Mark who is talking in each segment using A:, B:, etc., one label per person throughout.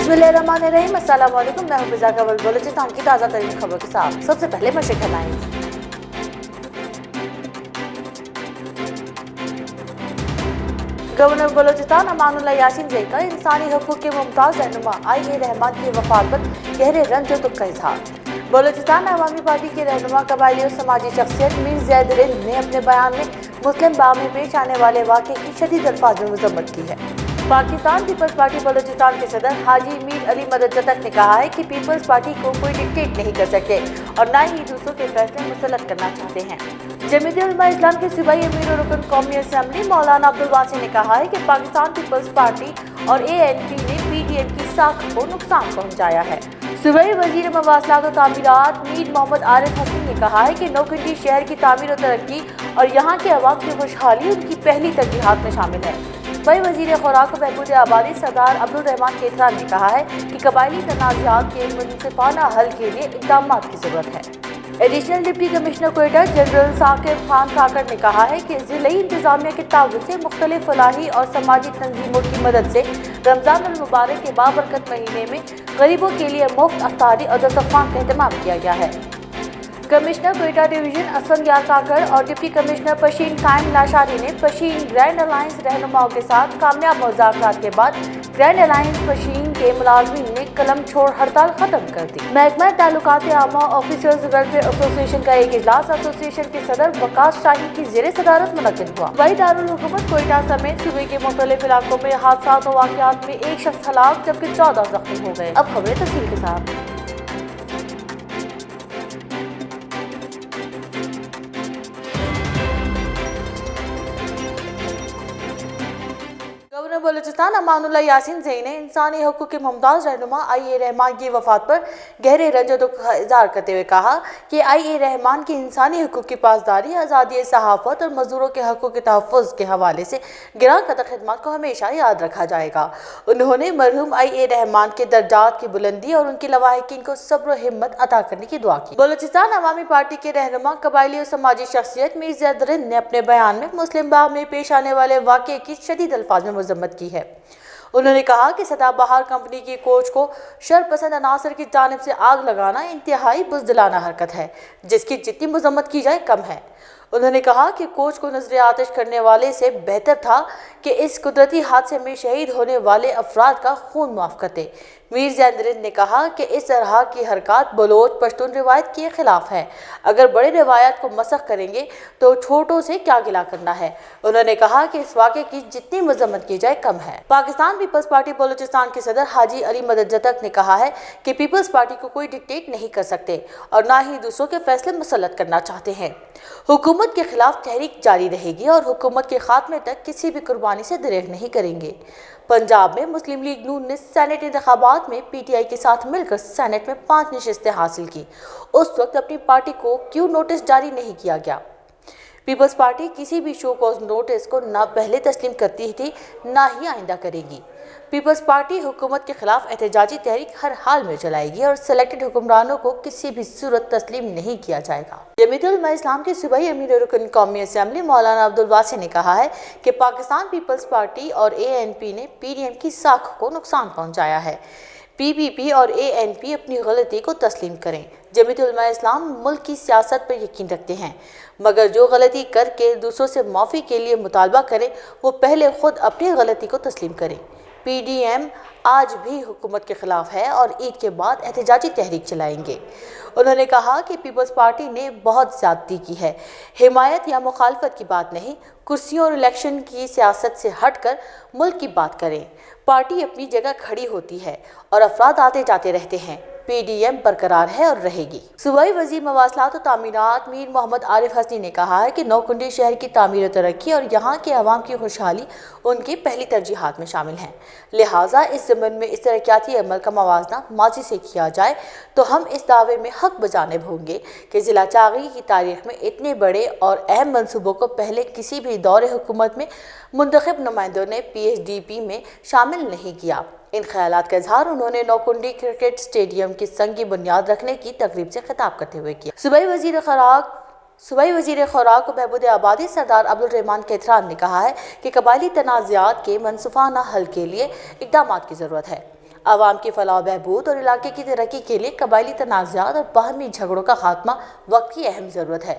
A: बिस्मिल्लाहिर्रहमानिर्रहीम। अस्सलाम वालेकुम। मैं हूं फिजा कवल बलूचिस्तान की ताज़ा तरीन खबरों के साथ। सबसे पहले मशरिक़ हेडलाइंस। गवर्नर बलूचिस्तान अमानुल्लाह यासीन ज़ई का इंसानी हकूक़ के मुमताज़ रहनुमा IA रहमान की वफ़ात पर गहरे रंज और दुख का इज़हार। बलूचिस्तान अवामी पार्टी के रहनुमा कबायली और समाजी शख्सियत मीर ज़ैद रिंद ने अपने बयान में मुस्लिम बाग में पेश आने वाले वाक़े की शदीद अल्फाज में मज़म्मत की है। पाकिस्तान पीपल्स पार्टी बलूचिस्तान के सदर हाजी मीर अली मदद जतक ने कहा है कि पीपल्स पार्टी को कोई डिक्टेट नहीं कर सकते और न ही दूसरों के फैसले मुसल्लत करना चाहते हैं। जमीयत उलमा इस्लाम के सूबाई अमीर और रुकन कौमी असेंबली मौलाना अब्दुल वासी ने कहा है कि पाकिस्तान पीपल्स पार्टी और ANP ने PDM की साख को नुकसान पहुँचाया है। सूबाई वजीर मवासलात और तामीरात मीर मोहम्मद आरिफ हसन ने कहा है कि नौकंडी शहर की तामीर और तरक्की और यहाँ के अवाम की खुशहाली उनकी पहली तरजीहात में शामिल है। वही वजीर खुराक और बहबूद आबादी सरदार अब्दुल रहमान केथरा ने कहा है कि कबायली तनाज़ात के मुनसिफाना हल के लिए इक़दामात की ज़रूरत है। Additional deputy commissioner Quetta general Saqib Khan Kakar ने कहा है कि ज़िली इंतज़ामिया के ताउन से मुख्तलिफ फलाही और समाजी तंजीमों की मदद से रमज़ान अल मुबारक के बाबरकत महीने में गरीबों के लिए मुफ्त अफ्तारी और दस्तरख़्वान का अहतमाम किया गया है। कमिश्नर क्वेटा डिवीजन असलम यार काकड़ और डिप्टी कमिश्नर पशीन कायम लाशारी ने पशीन ग्रैंड अलायंस रहनुमाओं के साथ कामयाब मुज़ाकरात के बाद ग्रैंड अलायंस पशीन के मुलाजमीन ने कलम छोड़ हड़ताल खत्म कर दी। महकमा ताल्लुकात आमा ऑफिसर्स वेलफेयर एसोसिएशन का एक इजलास एसोसिएशन के सदर वकास शाही की ज़ेर सदारत मुनक्किद हुआ। वही दारुल हुकूमत क्वेटा समेत सूबे के मुख्तलिफ इलाकों में हादसात और वाक़यात में एक शख्स हलाक जबकि 14 जख्मी हो गए। अब खबरें तफसील के साथ। गवर्नर बलूचिस्तान अमानुल्लाह यासीन ज़ई ने इंसानी हकूक़ के मुमताज़ रहनुमा IA रहमान की वफ़ात पर गहरे रंज और दुख का इज़हार करते हुए कहा कि IA रहमान की इंसानी हकूक़ की पासदारी, आज़ादी सहाफ़त और मज़दूरों के हकूक़ के तहफ़्फ़ुज़ के हवाले से गिरां कदर खिदमत को हमेशा याद रखा जाएगा। उन्होंने मरहूम IA रहमान के दर्जात की बुलंदी और उनके लवाहिकीन को सब्र और हिम्मत अता करने की दुआ की। बलूचिस्तान अवामी पार्टी के रहनुमा कबायली और समाजी शख्सियत मीर ज़ैद रिंद ने अपने बयान में मुस्लिम बाग में पेश आने वाले वाक़े की शदीद अल्फाज में मज़म्मत की है। उन्होंने कहा कि सदाबहार कंपनी की कोच को शरपसंद अनासर की जानिब से आग लगाना इंतहाई बुज़दिलाना हरकत है, जिसकी जितनी मज़म्मत की जाए कम है। उन्होंने कहा कि कोच को नजर आतिश करने वाले से बेहतर था कि इस कुदरती हादसे में शहीद होने वाले अफराद का खून माफ़ करते। मीर ज़ैद रिंद ने कहा कि इस तरह की हरकत बलोच पश्तून रिवायत के खिलाफ है। अगर बड़े रिवायत को मसख करेंगे तो छोटों से क्या गिला करना है। उन्होंने कहा कि इस वाक़े की जितनी मज़म्मत की जाए कम है। पाकिस्तान पीपल्स पार्टी बलूचिस्तान के सदर हाजी अली मदद जतक ने कहा है कि पीपल्स पार्टी को कोई डिक्टेट नहीं कर सकते और न ही दूसरों के फैसले मुसल्लत करना चाहते हैं। हुकूमत के खिलाफ तहरीक जारी रहेगी और हुकूमत के खात्मे तक किसी भी कुर्बानी से दरेग नहीं करेंगे। पंजाब में मुस्लिम लीग नून ने सेनेट इंतखाबात में PTI के साथ मिलकर सेनेट में 5 नशिस्तें हासिल की। उस वक्त अपनी पार्टी को क्यों नोटिस जारी नहीं किया गया। पीपल्स पार्टी किसी भी शो कॉज नोटिस को न पहले तस्लीम करती थी न ही आइंदा करेगी। पीपल्स पार्टी हुकूमत के खिलाफ एहतजाजी तहरीक हर हाल में चलाएगी और सेलेक्टेड हुक्मरानों को किसी भी सूरत तस्लीम नहीं किया जाएगा। जमीयत उलमा इस्लाम के सूबाई अमीर और रुकन कौमी असेंबली मौलाना अब्दुल वासी ने कहा है कि पाकिस्तान पीपल्स पार्टी और ANP ने PDM की साख को नुकसान पहुँचाया है। PPP और ANP अपनी गलती को तस्लीम करें। जमीयत उलमा इस्लाम मुल्क की सियासत पर यकीन रखते हैं, मगर जो गलती करके दूसरों से माफ़ी के लिए मुतालबा करें वो पहले खुद अपनी गलती को तस्लीम करें। PDM आज भी हुकूमत के खिलाफ है और ईद के बाद एहतजाजी तहरीक चलाएंगे। उन्होंने कहा कि पीपल्स पार्टी ने बहुत ज़्यादती की है। हिमायत या मुखालफत की बात नहीं, कुर्सियों और इलेक्शन की सियासत से हटकर मुल्क की बात करें। पार्टी अपनी जगह खड़ी होती है और अफराद आते जाते रहते हैं। PDM बरकरार है और रहेगी। सूबाई वजीर मवासलात और तामीरात मीर मोहम्मद आरिफ हसनी ने कहा है कि नौकुंडी शहर की तामीर और तरक्की और यहाँ के अवाम की खुशहाली उनकी पहली तरजीहात में शामिल हैं। लिहाजा इस ज़मन में इस तरक्याती अमल का मवाजना माजी से किया जाए तो हम इस दावे में हक बजानिब होंगे कि ज़िला चागी की तारीख में इतने बड़े और अहम मनसूबों को पहले किसी भी दौरे हुकूमत में मुंतखब नुमाइंदों ने PHDP में शामिल नहीं किया। इन ख्यालात का इजहार उन्होंने नौकुंडी क्रिकेट स्टेडियम की संगी बुनियाद रखने की तकरीब से खिताब करते हुए किया। सूबाई वजीर खुराक और बहबूद आबादी सरदार अब्दुल रहमान केथरा ने कहा है कि कबायली तनाज़ात के मनसूबाना हल के लिए इक़दामात की ज़रूरत है। عوام کی فلاح و بہبود اور علاقے کی ترقی کے لیے قبائلی تنازعات اور باہمی جھگڑوں کا خاتمہ وقت کی اہم ضرورت ہے۔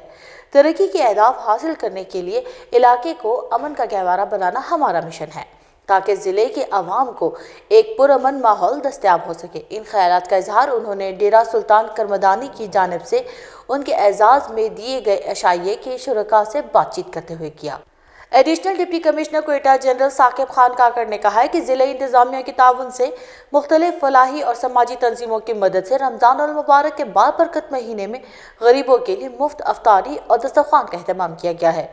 A: ترقی کے اہداف حاصل کرنے کے لیے علاقے کو امن کا گہوارہ بنانا ہمارا مشن ہے تاکہ ضلع کے عوام کو ایک پرامن ماحول دستیاب ہو سکے۔ ان خیالات کا اظہار انہوں نے ڈیرہ سلطان کرمدانی کی جانب سے ان کے اعزاز میں دیے گئے عشائیے کے شرکاء سے بات چیت کرتے ہوئے کیا۔ Additional deputy commissioner Quetta general Saqib Khan Kakar نے کہا ہے کہ ضلع انتظامیہ کے تعاون سے مختلف فلاحی اور سماجی تنظیموں کی مدد سے رمضان المبارک کے بابرکت مہینے میں غریبوں کے لیے مفت افطاری اور دسترخوان کا اہتمام کیا گیا ہے۔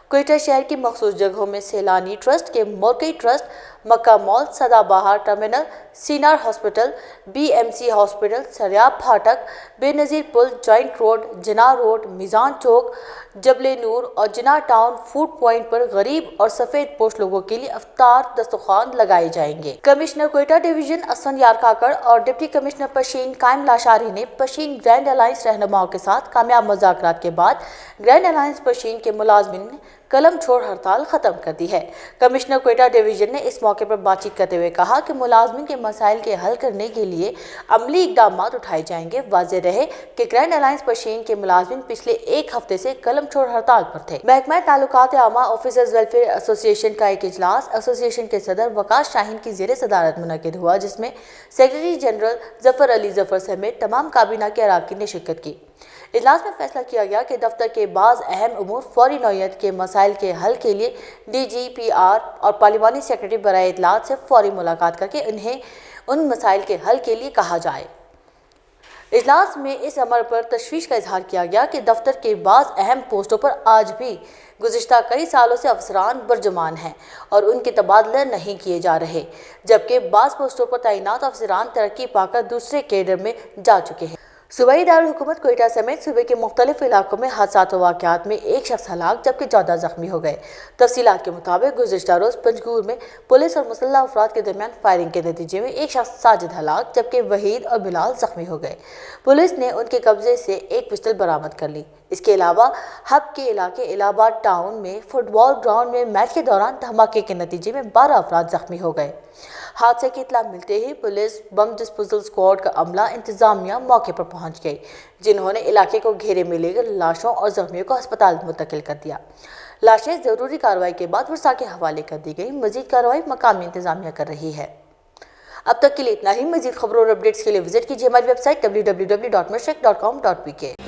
A: کوئٹہ شہر کی مخصوص جگہوں میں سیلانی ٹرسٹ کے مرکئی trust, Makkah mall, Sada Bahar terminal, Sinar hospital, B M C hospital, Sariab Phatak, Benazir پل، joint road, Jinnah road, Mizan Chowk, Jabal Noor اور جناح ٹاؤن فوڈ پوائنٹ پر غریب اور سفید پوش لوگوں کے لیے افطار دسترخوان لگائے جائیں گے۔ کمشنر کوئٹہ ڈویژن اسفند یار کاکڑ اور ڈپٹی کمشنر پشین قائم لاشاری نے پشین گرینڈ الائنس رہنماؤں کے ساتھ کامیاب مذاکرات کے بعد گرینڈ الائنس پشین کے ملازمین نے قلم چھوڑ ہڑتال ختم کر دی ہے۔ کمشنر کوئٹہ ڈویژن نے اس موقع پر بات چیت کرتے ہوئے کہا کہ ملازمین کے مسائل کے حل کرنے کے لیے عملی اقدامات اٹھائے جائیں گے۔ واضح رہے کہ گرینڈ الائنس پشین کے ملازمین پچھلے ایک ہفتے سے قلم چھوڑ ہڑتال پر تھے۔ محکمہ تعلقات عامہ آفیسرز ویلفیئر ایسوسی ایشن کا ایک اجلاس ایسوسی ایشن کے صدر وقاص شاہین کی زیر صدارت منعقد ہوا، جس میں سیکریٹری جنرل ظفر علی ظفر سمیت تمام کابینہ کے اراکین نے شرکت کی۔ اجلاس میں فیصلہ کیا گیا کہ دفتر کے بعض اہم امور فوری نوعیت کے مسائل کے حل کے لیے ڈی جی پی آر اور پارلیمانی سیکریٹری برائے اطلاعات سے فوری ملاقات کر کے انہیں ان مسائل کے حل کے لیے کہا جائے۔ اجلاس میں اس امر پر تشویش کا اظہار کیا گیا کہ دفتر کے بعض اہم پوسٹوں پر آج بھی گزشتہ کئی سالوں سے افسران برجمان ہیں اور ان کے تبادلے نہیں کیے جا رہے، جبکہ بعض پوسٹوں پر تعینات افسران ترقی پا کر دوسرے کیڈر میں جا چکے ہیں۔ صوبائی دارالحکومت کوئٹہ سمیت صوبے کے مختلف علاقوں میں حادثات و واقعات میں ایک شخص ہلاک جبکہ 14 زخمی ہو گئے۔ تفصیلات کے مطابق گزشتہ روز پنجگور میں پولیس اور مسلح افراد کے درمیان فائرنگ کے نتیجے میں ایک شخص ساجد ہلاک جبکہ وحید اور بلال زخمی ہو گئے۔ پولیس نے ان کے قبضے سے ایک پسٹل برآمد کر لی۔ اس کے علاوہ ہب کے علاقے الہ آباد ٹاؤن میں فٹ بال گراؤنڈ میں میچ کے دوران دھماکے کے نتیجے میں 12 افراد زخمی ہو گئے۔ حادثے کی اطلاع ملتے ہی پولیس بم ڈسپوزل اسکواڈ کا عملہ انتظامیہ موقع پر پہنچ گئی، جنہوں نے علاقے کو گھیرے میں لے کر لاشوں اور زخمیوں کو ہسپتال منتقل کر دیا۔ لاشیں ضروری کارروائی کے بعد ورثاء کے حوالے کر دی گئی۔ مزید کارروائی مقامی انتظامیہ کر رہی ہے۔ اب تک کے لیے اتنا ہی۔ مزید خبروں اور اپڈیٹس کے لیے وزٹ کیجیے ہماری ویب سائٹ www.mashrak.com.pk۔